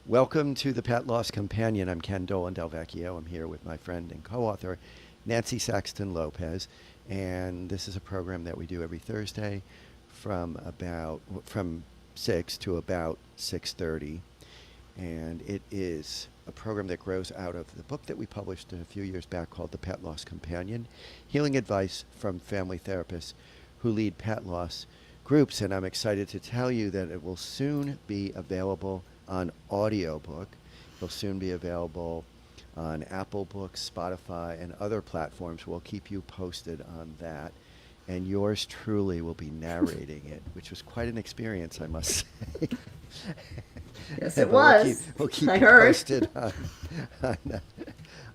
Welcome to the Pet Loss Companion. I'm Ken Dolan-Del Vecchio. I'm here with my friend and co-author, Nancy Saxton-Lopez, and this is a program that we do every Thursday from 6 to about 6:30, and it is a program that grows out of the book that we published a few years back called The Pet Loss Companion, Healing Advice from Family Therapists who lead pet loss groups. And I'm excited to tell you that it will soon be available on audiobook. It'll soon be available on Apple Books, Spotify, and other platforms. We'll keep you posted on that. And yours truly will be narrating it, which was quite an experience, I must say. Yes, it was. We'll keep I you heard. posted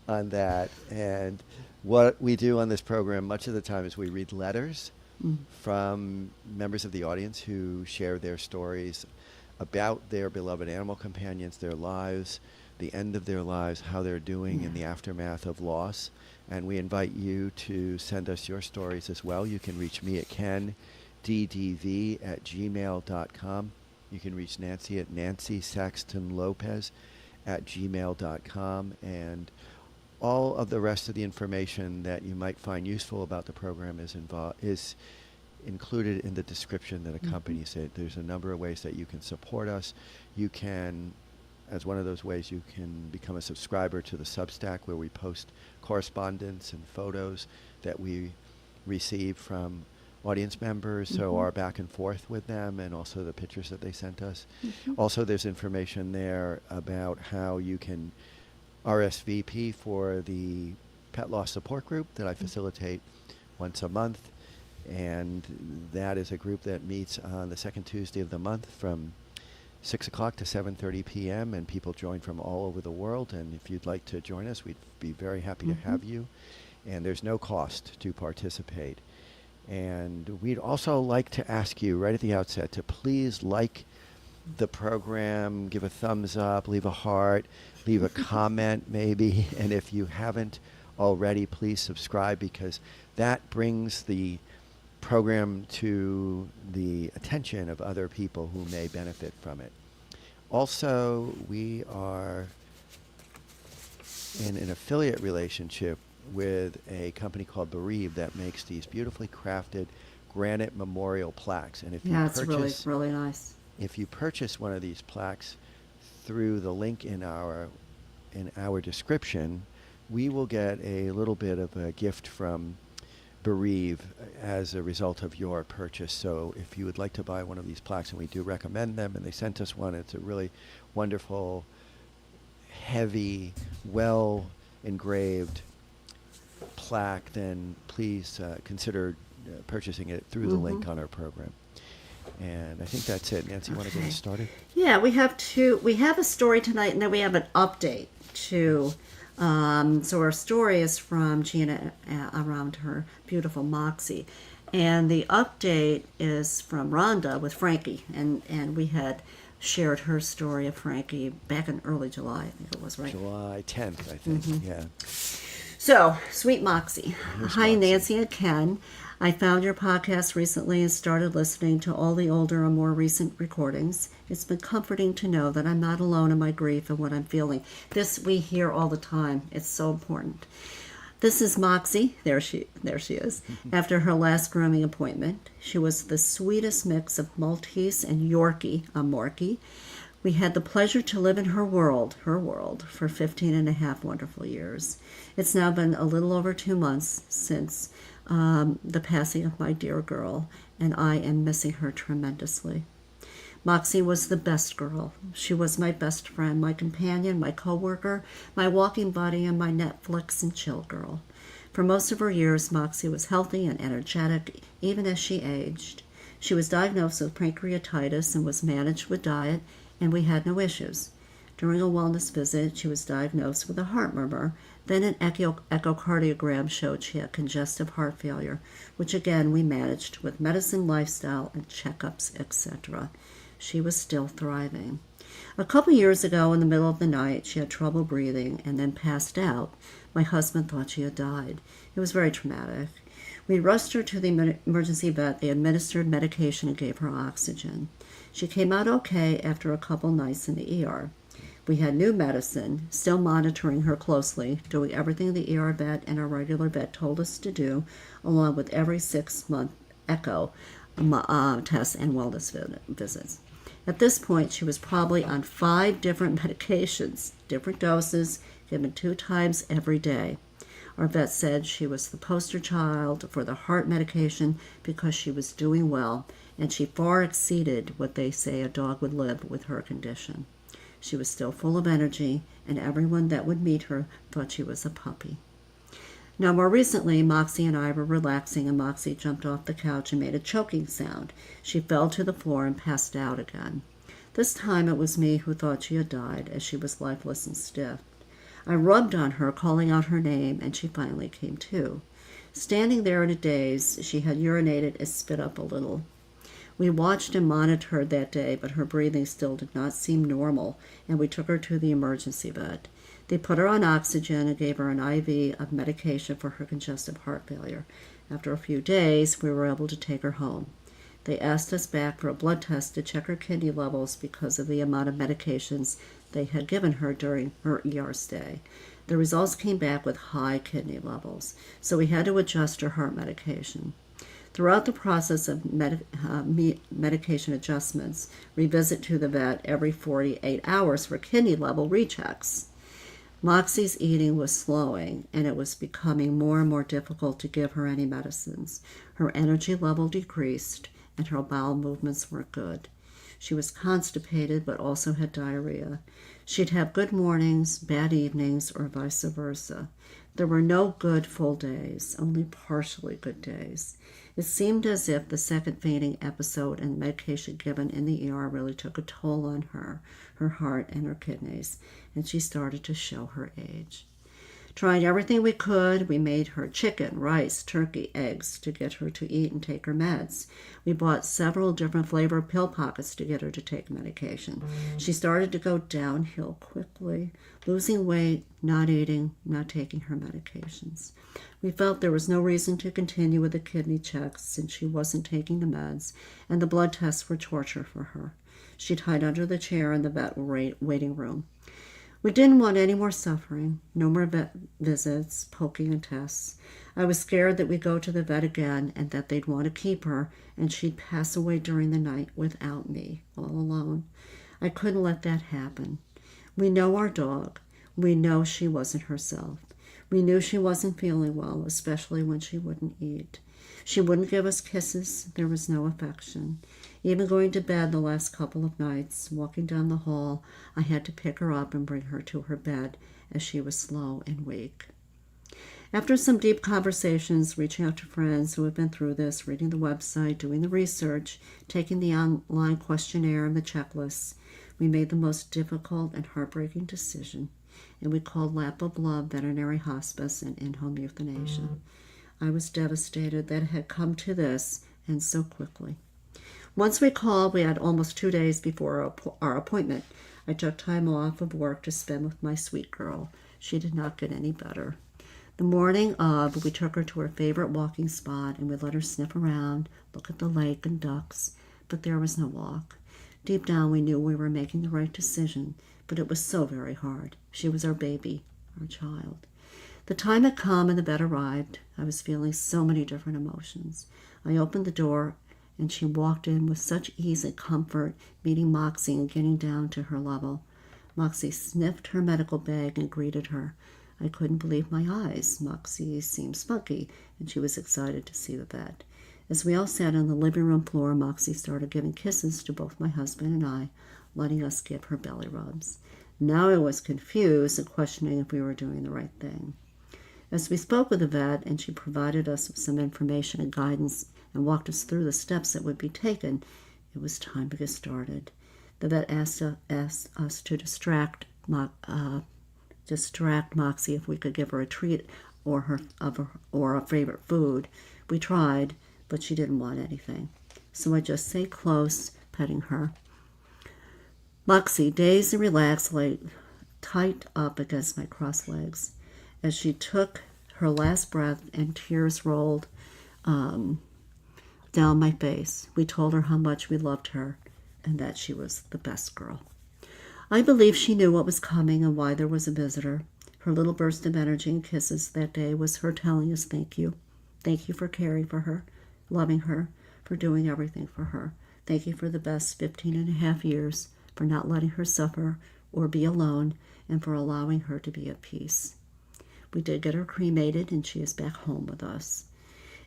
on that. And what we do on this program much of the time is we read letters from members of the audience who share their stories about their beloved animal companions, their lives, the end of their lives, how they're doing in the aftermath of loss. And we invite you to send us your stories as well. You can reach me at kenddv@gmail.com. You can reach Nancy at nancysaxtonlopez@gmail.com. And all of the rest of the information that you might find useful about the program is included in the description that accompanies it. There's a number of ways that you can support us. You can, as one of those ways, you can become a subscriber to the Substack, where we post correspondence and photos that we receive from audience members, so our back and forth with them, and also the pictures that they sent us. Also, there's information there about how you can RSVP for the pet loss support group that I facilitate once a month. And that is a group that meets on the second Tuesday of the month from 6 o'clock to 7:30 p.m. and people join from all over the world. And if you'd like to join us, we'd be very happy to have you. And there's no cost to participate. And we'd also like to ask you right at the outset to please like the program, give a thumbs up, leave a heart, leave a comment maybe. And if you haven't already, please subscribe, because that brings the program to the attention of other people who may benefit from it. Also, we are in an affiliate relationship with a company called Bereave that makes these beautifully crafted granite memorial plaques. And if you It's really nice. if you purchase one of these plaques through the link in our description, we will get a little bit of a gift from Bereave as a result of your purchase. So if you would like to buy one of these plaques, and we do recommend them, and they sent us one, it's a really wonderful, heavy, well engraved plaque, then please consider purchasing it through the link on our program. And I think that's it. Nancy, you want to get us started? Yeah, we have a story tonight, and then we have an update too. So our story is from Gina around her beautiful Moxie. And the update is from Rhonda with Frankie. And we had shared her story of Frankie back in early July, I think it was, right? July 10th, I think, yeah. So, sweet Moxie. Here's Hi, Moxie. Nancy and Ken. I found your podcast recently and started listening to all the older and more recent recordings. It's been comforting to know that I'm not alone in my grief and what I'm feeling. This we hear all the time. It's so important. This is Moxie. There she is. After her last grooming appointment, she was the sweetest mix of Maltese and Yorkie, a Morkie. We had the pleasure to live in her world, for 15 and a half wonderful years. It's now been a little over 2 months since the passing of my dear girl, and I am missing her tremendously. Moxie was the best girl. She was my best friend, my companion, my co-worker, my walking buddy, and my Netflix and chill girl. For most of her years, Moxie was healthy and energetic, even as she aged. She was diagnosed with pancreatitis and was managed with diet, and we had no issues. During a wellness visit, she was diagnosed with a heart murmur. Then an echocardiogram showed she had congestive heart failure, which again we managed with medicine, lifestyle, and checkups, etc. She was still thriving. A couple years ago, in the middle of the night, she had trouble breathing and then passed out. My husband thought she had died. It was very traumatic. We rushed her to the emergency vet. They administered medication and gave her oxygen. She came out okay after a couple nights in the ER. We had new medicine, still monitoring her closely, doing everything the ER vet and our regular vet told us to do, along with every 6-month echo tests and wellness visits. At this point, she was probably on 5 different medications, different doses, given 2 times every day. Our vet said she was the poster child for the heart medication because she was doing well, and she far exceeded what they say a dog would live with her condition. She was still full of energy, and everyone that would meet her thought she was a puppy. Now, more recently, Moxie and I were relaxing, and Moxie jumped off the couch and made a choking sound. She fell to the floor and passed out again. This time it was me who thought she had died, as she was lifeless and stiff. I rubbed on her, calling out her name, and she finally came to. Standing there in a daze, she had urinated and spit up a little. We watched and monitored that day, but her breathing still did not seem normal, and we took her to the emergency vet. They put her on oxygen and gave her an IV of medication for her congestive heart failure. After a few days, we were able to take her home. They asked us back for a blood test to check her kidney levels because of the amount of medications they had given her during her ER stay. The results came back with high kidney levels, so we had to adjust her heart medication. Throughout the process of medication adjustments, we visit to the vet every 48 hours for kidney level rechecks. Moxie's eating was slowing, and it was becoming more and more difficult to give her any medicines. Her energy level decreased, and her bowel movements weren't good. She was constipated, but also had diarrhea. She'd have good mornings, bad evenings, or vice versa. There were no good full days, only partially good days. It seemed as if the second fainting episode and medication given in the ER really took a toll on her heart, and her kidneys, and she started to show her age. Trying everything we could, we made her chicken, rice, turkey, eggs to get her to eat and take her meds. We bought several different flavor pill pockets to get her to take medication. She started to go downhill quickly, losing weight, not eating, not taking her medications. We felt there was no reason to continue with the kidney checks since she wasn't taking the meds, and the blood tests were torture for her. She'd hide under the chair in the vet waiting room. We didn't want any more suffering, no more vet visits, poking and tests. I was scared that we'd go to the vet again and that they'd want to keep her and she'd pass away during the night without me, all alone. I couldn't let that happen. We know our dog. We know she wasn't herself. We knew she wasn't feeling well, especially when she wouldn't eat. She wouldn't give us kisses. There was no affection. Even going to bed the last couple of nights, walking down the hall, I had to pick her up and bring her to her bed as she was slow and weak. After some deep conversations, reaching out to friends who had been through this, reading the website, doing the research, taking the online questionnaire and the checklists, we made the most difficult and heartbreaking decision, and we called Lap of Love Veterinary Hospice and In-Home Euthanasia. I was devastated that it had come to this, and so quickly. Once we called, we had almost 2 days before our appointment. I took time off of work to spend with my sweet girl. She did not get any better. The morning of, we took her to her favorite walking spot, and we let her sniff around, look at the lake and ducks, but there was no walk. Deep down, we knew we were making the right decision, but it was so very hard. She was our baby, our child. The time had come and the vet arrived. I was feeling so many different emotions. I opened the door, and she walked in with such ease and comfort, meeting Moxie and getting down to her level. Moxie sniffed her medical bag and greeted her. I couldn't believe my eyes. Moxie seemed spunky, and she was excited to see the vet. As we all sat on the living room floor, Moxie started giving kisses to both my husband and I, letting us give her belly rubs. Now I was confused and questioning if we were doing the right thing. As we spoke with the vet, and she provided us with some information and guidance and walked us through the steps that would be taken, it was time to get started. The vet asked us to distract Moxie if we could give her a treat or a favorite food. We tried, but she didn't want anything. So I just stayed close, petting her. Moxie, dazed and relaxed, lay tight up against my crossed legs. As she took her last breath and tears rolled down my face, we told her how much we loved her and that she was the best girl. I believe she knew what was coming and why there was a visitor. Her little burst of energy and kisses that day was her telling us thank you. Thank you for caring for her, loving her, for doing everything for her. Thank you for the best 15 and a half years, for not letting her suffer or be alone, and for allowing her to be at peace. We did get her cremated, and she is back home with us.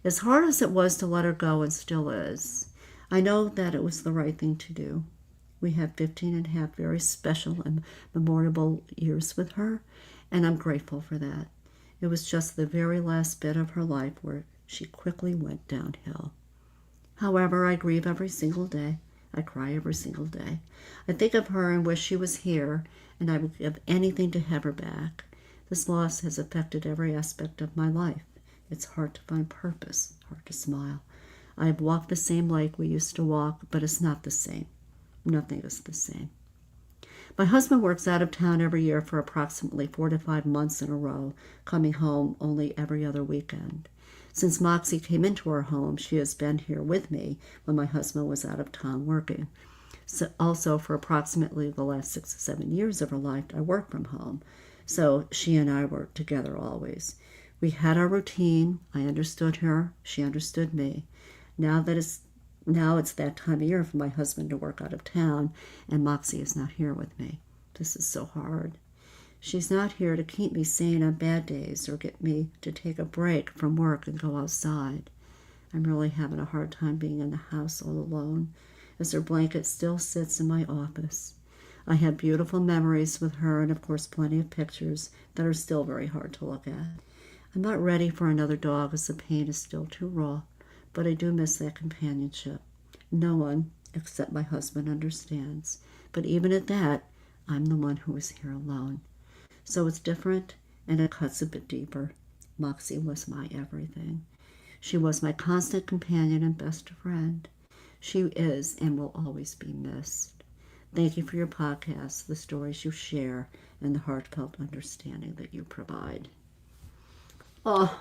As hard as it was to let her go, and still is, I know that it was the right thing to do. We had 15 and a half very special and memorable years with her, and I'm grateful for that. It was just the very last bit of her life where she quickly went downhill. However, I grieve every single day. I cry every single day. I think of her and wish she was here, and I would give anything to have her back. This loss has affected every aspect of my life. It's hard to find purpose, hard to smile. I have walked the same lake we used to walk, but it's not the same. Nothing is the same. My husband works out of town every year for approximately 4 to 5 months in a row, coming home only every other weekend. Since Moxie came into our home, she has been here with me when my husband was out of town working. So also, for approximately the last 6 to 7 years of her life, I work from home. So she and I were together always. We had our routine. I understood her. She understood me. Now it's that time of year for my husband to work out of town, and Moxie is not here with me. This is so hard. She's not here to keep me sane on bad days or get me to take a break from work and go outside. I'm really having a hard time being in the house all alone, as her blanket still sits in my office. I have beautiful memories with her and, of course, plenty of pictures that are still very hard to look at. I'm not ready for another dog as the pain is still too raw, but I do miss that companionship. No one, except my husband, understands. But even at that, I'm the one who is here alone. So it's different, and it cuts a bit deeper. Moxie was my everything. She was my constant companion and best friend. She is and will always be missed. Thank you for your podcast, the stories you share, and the heartfelt understanding that you provide. Oh,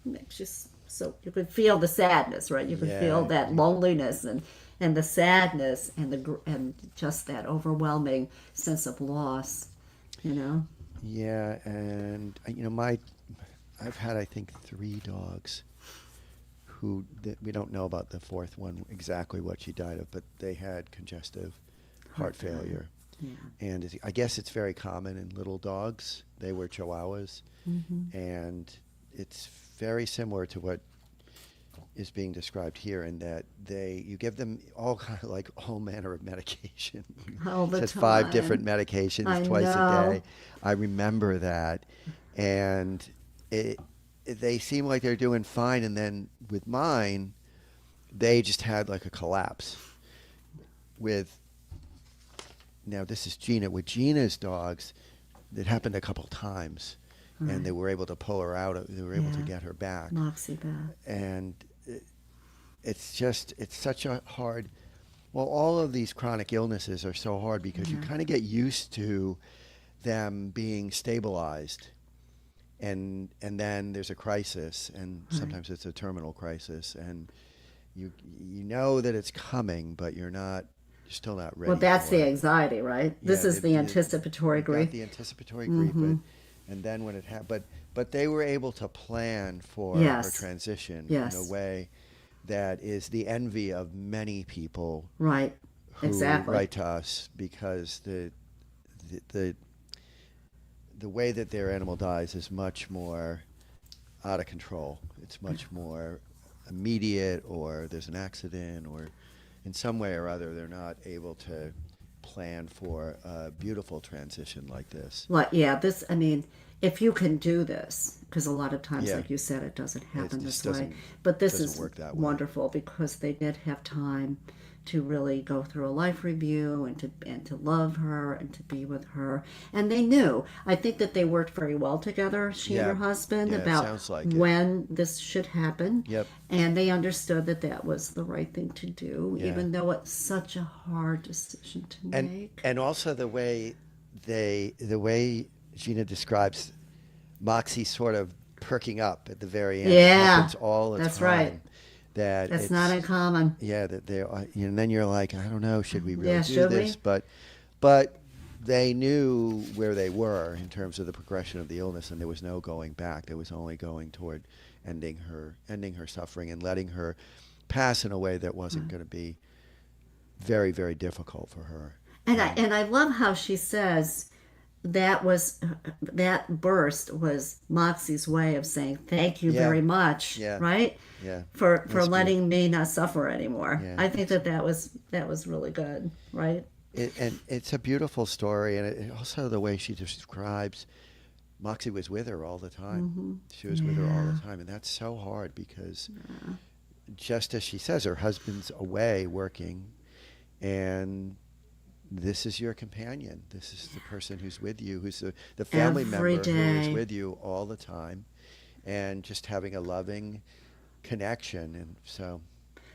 it makes you so you could feel the sadness, right? You could feel that loneliness and the sadness and just that overwhelming sense of loss, you know. Yeah, and I've had I think 3 dogs we don't know about the 4th one exactly what she died of, but they had congestive heart failure. Yeah. And I guess it's very common in little dogs. They were Chihuahuas, and it's very similar to what is being described here in that you give them all manner of medication. All the It says time. 5 different medications twice a day. I remember that, and they seem like they're doing fine, and then with mine, they just had like a collapse. Now this is Gina. With Gina's dogs, it happened a couple times, and they were able to pull her out. They were able to get her back. Moxie back. And it's such a hard. Well, all of these chronic illnesses are so hard because you kind of get used to them being stabilized, and then there's a crisis, and sometimes it's a terminal crisis, and you know that it's coming, but you're still not ready. Well, that's for the it. anxiety, right? This is the anticipatory grief. The anticipatory grief, and then when it happened, but they were able to plan for her transition in a way that is the envy of many people. Right. Who write to us because the way that their animal dies is much more out of control. It's much more immediate, or there's an accident, or in some way or other they're not able to plan for a beautiful transition like this. Well, if you can do this, because a lot of times, like you said, it doesn't happen this way. But this is wonderful because they did have time to really go through a life review and to love her and to be with her. And they knew. I think that they worked very well together, she and her husband, about when this should happen. Yep. And they understood that was the right thing to do, even though it's such a hard decision to make. And also the way Gina describes Moxie sort of perking up at the very end. It happens all the time. That's right. That's not uncommon. Yeah, that and then you're like, I don't know, should we really do this? But they knew where they were in terms of the progression of the illness, and there was no going back. There was only going toward ending her suffering and letting her pass in a way that wasn't going to be very, very difficult for her. And I love how she says that burst was Moxie's way of saying thank you very much, Yeah. right? Yeah. For That's letting me not suffer anymore. Yeah. I think that was really good, right? And it's a beautiful story, and also the way she describes Moxie was with her all the time. She was with her all the time, and that's so hard because, just as she says, her husband's away working, and this is your companion. This is the person who's with you, who's the family Every member who is day. with you all the time, and just having a loving connection. And so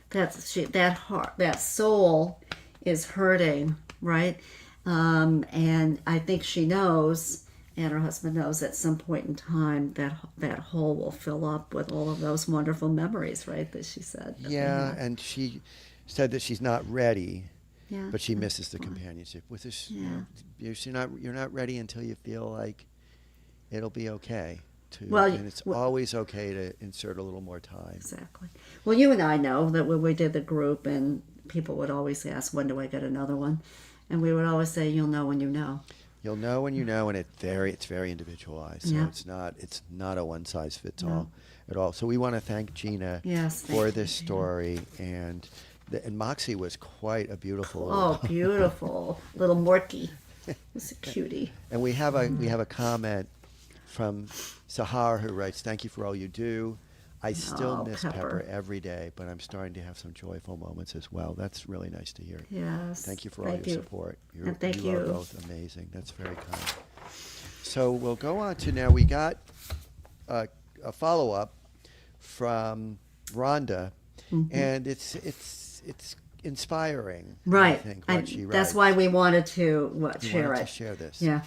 that soul is hurting, right? And I think she knows, and her husband knows, at some point in time that hole will fill up with all of those wonderful memories, right? That she said. That they had. and she said that she's not ready. Yeah, But she misses the companionship with this. You're not ready until you feel like it'll be okay. And it's always okay to insert a little more time. Exactly. Well, you and I know that when we did the group, and people would always ask, "When do I get another one?" And we would always say, "You'll know when you know." You'll know when you know, and it's very individualized. So Yeah. it's not a one size fits all at all. So we want to thank Gina Yes, for thank this you, Gina. story, and Moxie was quite a beautiful. Oh, beautiful little Morky. It's a cutie. And we have a comment from Sahar who writes, "Thank you for all you do. I still miss Pepper every day, but I'm starting to have some joyful moments as well." That's really nice to hear. Yes. Thank you for all your support. And thank you. are both amazing. That's very kind. So we'll go on to now. We got a follow-up from Rhonda, and it's inspiring. Right. I think what she writes. That's why we wanted to share To it. share this. Yeah.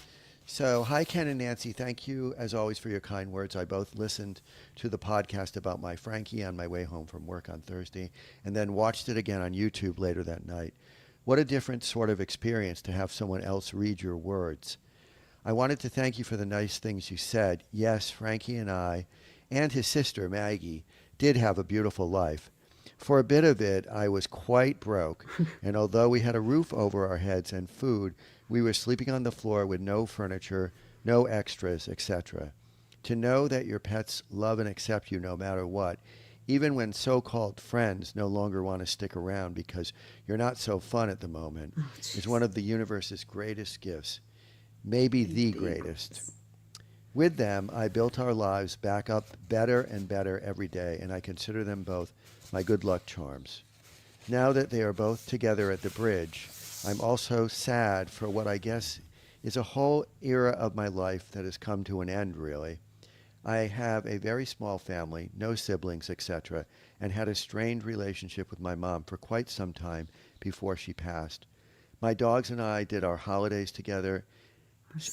So, hi, Ken and Nancy. Thank you, as always, for your kind words. I both listened to the podcast about my Frankie on my way home from work on Thursday and then watched it again on YouTube later that night. What a different sort of experience to have someone else read your words. I wanted to thank you for the nice things you said. Yes, Frankie and I, and his sister, Maggie, did have a beautiful life. For a bit of it, I was quite broke, and although we had a roof over our heads and food, we were sleeping on the floor with no furniture, no extras, etc. To know that your pets love and accept you no matter what, even when so-called friends no longer want to stick around because you're not so fun at the moment, is one of the universe's greatest gifts, maybe the greatest. With them, I built our lives back up better and better every day, and I consider them both my good luck charms. Now that they are both together at the bridge, I'm also sad for what I guess is a whole era of my life that has come to an end, really. I have a very small family, no siblings, etc., and had a strained relationship with my mom for quite some time before she passed. My dogs and I did our holidays together,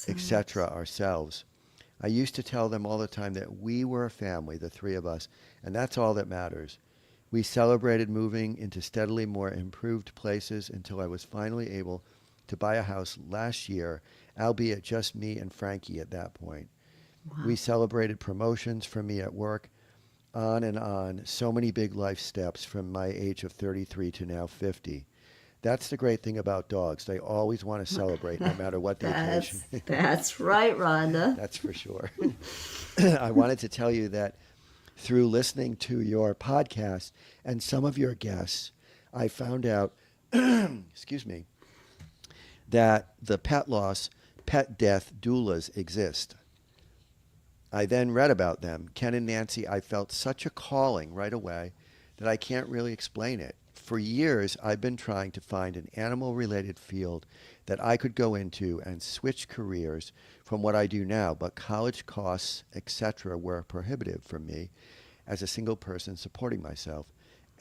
etc., ourselves. I used to tell them all the time that we were a family, the three of us, and that's all that matters. We celebrated moving into steadily more improved places until I was finally able to buy a house last year, albeit just me and Frankie at that point. Wow. We celebrated promotions for me at work, on and on, so many big life steps from my age of 33 to now 50. That's the great thing about dogs. They always want to celebrate no matter what the occasion. That's right, Rhonda. That's for sure. I wanted to tell you that through listening to your podcast and some of your guests, I found out, excuse me, that the pet death doulas exist. I then read about them. Ken and Nancy, I felt such a calling right away that I can't really explain it. For years, I've been trying to find an animal-related field that I could go into and switch careers from what I do now, but college costs, etc., were prohibitive for me as a single person supporting myself.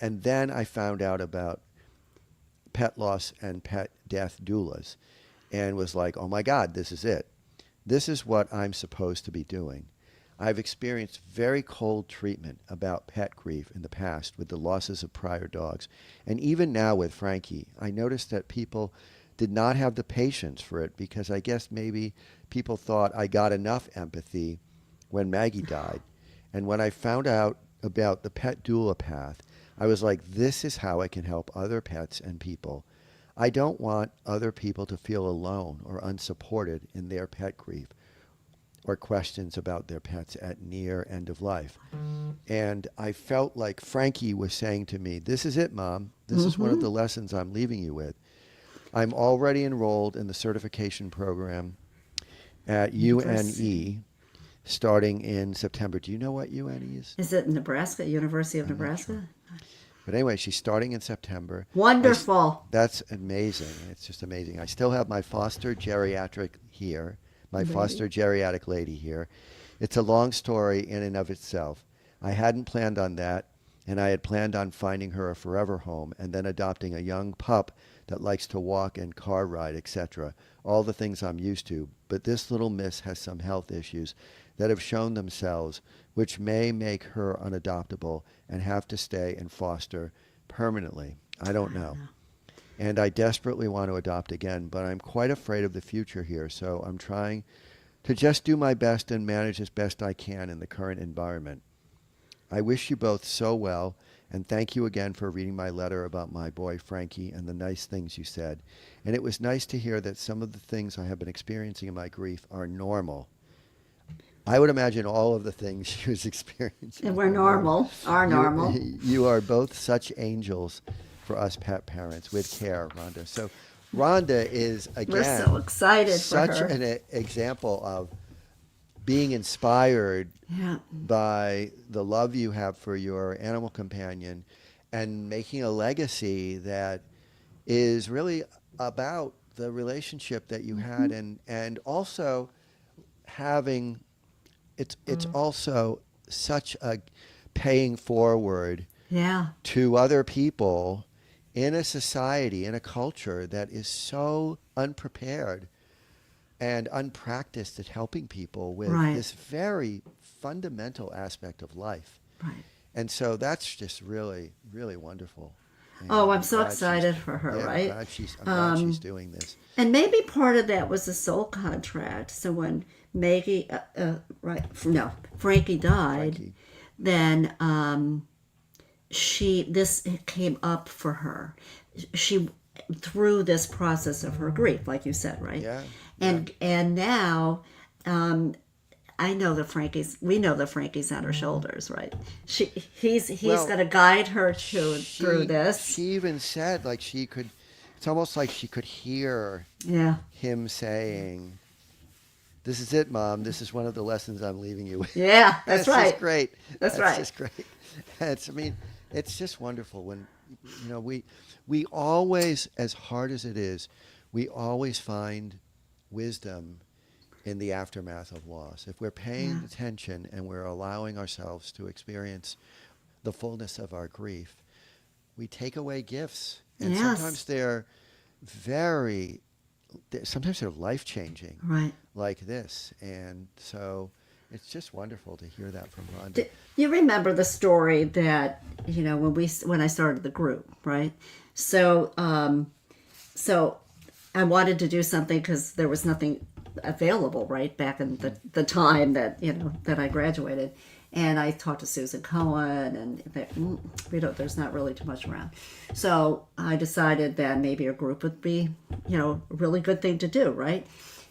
And then I found out about pet loss and pet death doulas and was like, oh my God, this is it. This is what I'm supposed to be doing. I've experienced very cold treatment about pet grief in the past with the losses of prior dogs. And even now with Frankie, I noticed that people did not have the patience for it because I guess maybe people thought I got enough empathy when Maggie died. And when I found out about the pet doula path, I was like, this is how I can help other pets and people. I don't want other people to feel alone or unsupported in their pet grief or questions about their pets at near end of life. And I felt like Frankie was saying to me, this is it, Mom. This is one of the lessons I'm leaving you with. I'm already enrolled in the certification program at UNE starting in September. Do you know what UNE is? Is it Nebraska, University of Nebraska? But anyway, she's starting in September. Wonderful. That's amazing. It's just amazing. I still have my foster geriatric here, my foster geriatric lady here. It's a long story in and of itself. I hadn't planned on that, and I had planned on finding her a forever home and then adopting a young pup that likes to walk and car ride, etc. All the things I'm used to. But this little miss has some health issues that have shown themselves, which may make her unadoptable and have to stay in foster permanently. I don't know. And I desperately want to adopt again, but I'm quite afraid of the future here, so I'm trying to just do my best and manage as best I can in the current environment. I wish you both so well, and thank you again for reading my letter about my boy Frankie and the nice things you said. And it was nice to hear that some of the things I have been experiencing in my grief are normal. I would imagine all of the things she was experiencing. And we're normal, are normal. You are both such angels for us pet parents with care, Rhonda. So Rhonda is, again, We're so excited such for her. an example of being inspired by the love you have for your animal companion and making a legacy that is really about the relationship that you had and also having it's also such a paying forward to other people in a society, in a culture that is so unprepared and unpracticed at helping people with this very fundamental aspect of life. Right. And so that's just really, really wonderful. And I'm so excited for her, right? I'm glad she's doing this. And maybe part of that was a soul contract. So when Frankie died, then this came up for her. She through this process of her grief, like you said, right? Yeah. And now, we know that Frankie's on her shoulders, right? He's going to guide her through this. She even said, like, it's almost like she could hear him saying, "This is it, Mom. This is one of the lessons I'm leaving you with." Yeah, that's right. Just great. That's right. Just great. It's just wonderful when, we always, as hard as it is, we always find wisdom in the aftermath of loss. If we're paying attention and we're allowing ourselves to experience the fullness of our grief, we take away gifts. And sometimes they're life-changing, right? Like this. And so it's just wonderful to hear that from Rhonda. You remember the story that, when I started the group, right? So I wanted to do something because there was nothing available, right, back in the time that that I graduated, and I talked to Susan Cohen, and there's not really too much around, so I decided that maybe a group would be a really good thing to do, right?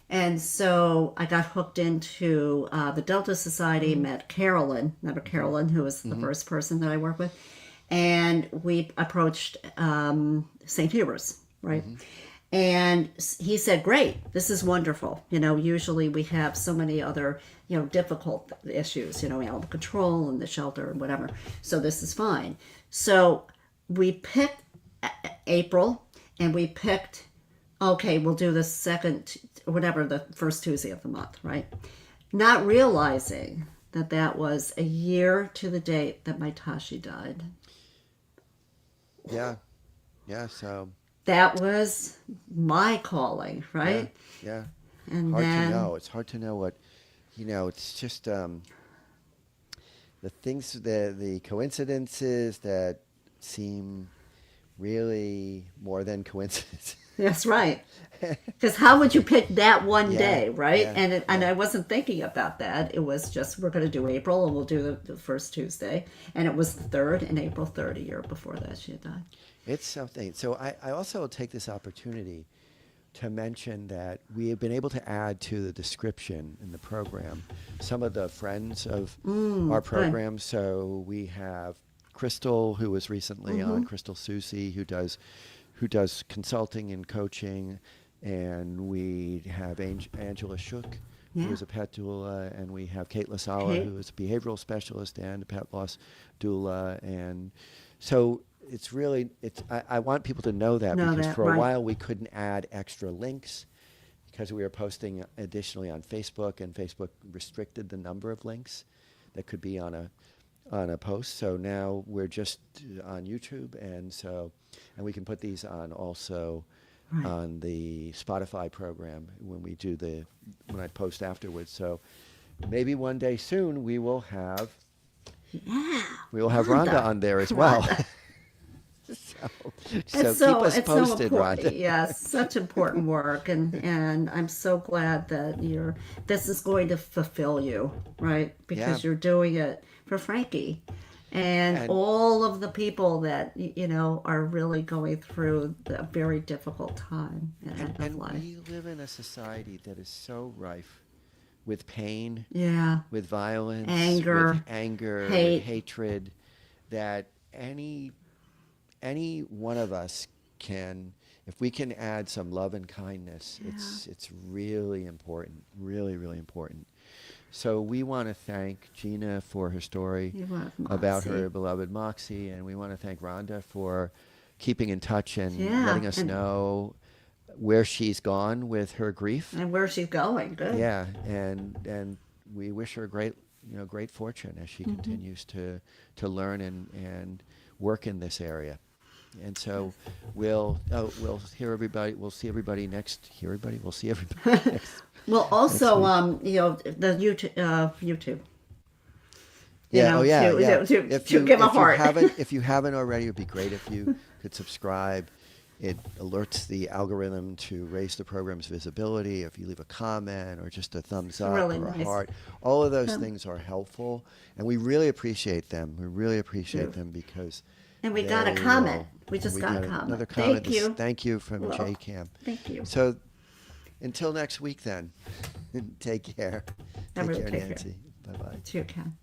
And so I got hooked into the Delta Society, met Carolyn, remember Carolyn, who was the first person that I worked with, and we approached St. Huber's, right? And he said, "Great, this is wonderful. Usually we have so many other, difficult issues, animal control and the shelter and whatever. So this is fine." So we picked April, and we picked, okay, we'll do the the first Tuesday of the month, right? Not realizing that was a year to the date that my Tashi died. Yeah. So that was my calling, right? Yeah. And hard then, to know. It's hard to know what, it's just the things, the coincidences that seem really more than coincidences. That's right. Because how would you pick that one Yeah, day, right? yeah, And yeah. I wasn't thinking about that. It was just we're going to do April, and we'll do the first Tuesday, and it was the third, and April 3rd, a year before that she had died. It's something. So I also will take this opportunity to mention that we have been able to add to the description in the program some of the friends of our Good. program. So we have Crystal, who was recently on, Crystal Susie, who does consulting and coaching, and we have Angela Shook, who Yeah. is a pet doula, and we have Kate Lasala, Kate. who is a behavioral specialist and a pet loss doula, and so it's really I want people to know that Know because that, for a right. while we couldn't add extra links because we were posting additionally on Facebook, and Facebook restricted the number of links that could be on a post. So now we're just on YouTube, and we can put these on also Right. on the Spotify program when I post afterwards. So maybe one day soon Yeah. we will have Rhonda on there as well. So keep us It's so posted, important. Rhonda. Yes, such important work, and I'm so glad that this is going to fulfill you, right? Yeah. Because you're doing it for Frankie, and And all of the people that are really going through a very difficult time in end of and life. we live in a society that is so rife with pain, Yeah, with violence, with anger, anger, with hate. hatred, that any one of us can, if we can add some love and kindness, Yeah. it's really important, really, really important. So we want to thank Gina for her story You love about Moxie. her beloved Moxie, and we want to thank Rhonda for keeping in touch and Yeah, letting us and know where she's gone with her grief. where she's going. Good. Yeah, and we wish her great fortune as she continues to learn and work in this area. And so we'll hear everybody. We'll see everybody next. Hear everybody. We'll see everybody Well, next also, week. the YouTube. Yeah. Oh, yeah. Yeah. To give a heart. If you haven't already, it'd be great if you could subscribe. It alerts the algorithm to raise the program's visibility. If you leave a comment or just a thumbs up Really or a nice. heart, all of those Um, things are helpful, and we really appreciate them. We really appreciate Yeah. them because And we got a they comment. will- We just we got a another comment. comment. Thank you. Thank you from Well, JCam. Thank you. So until next week, then, take care. Take Everyone care, take care. Nancy. Bye bye. It's your Ken.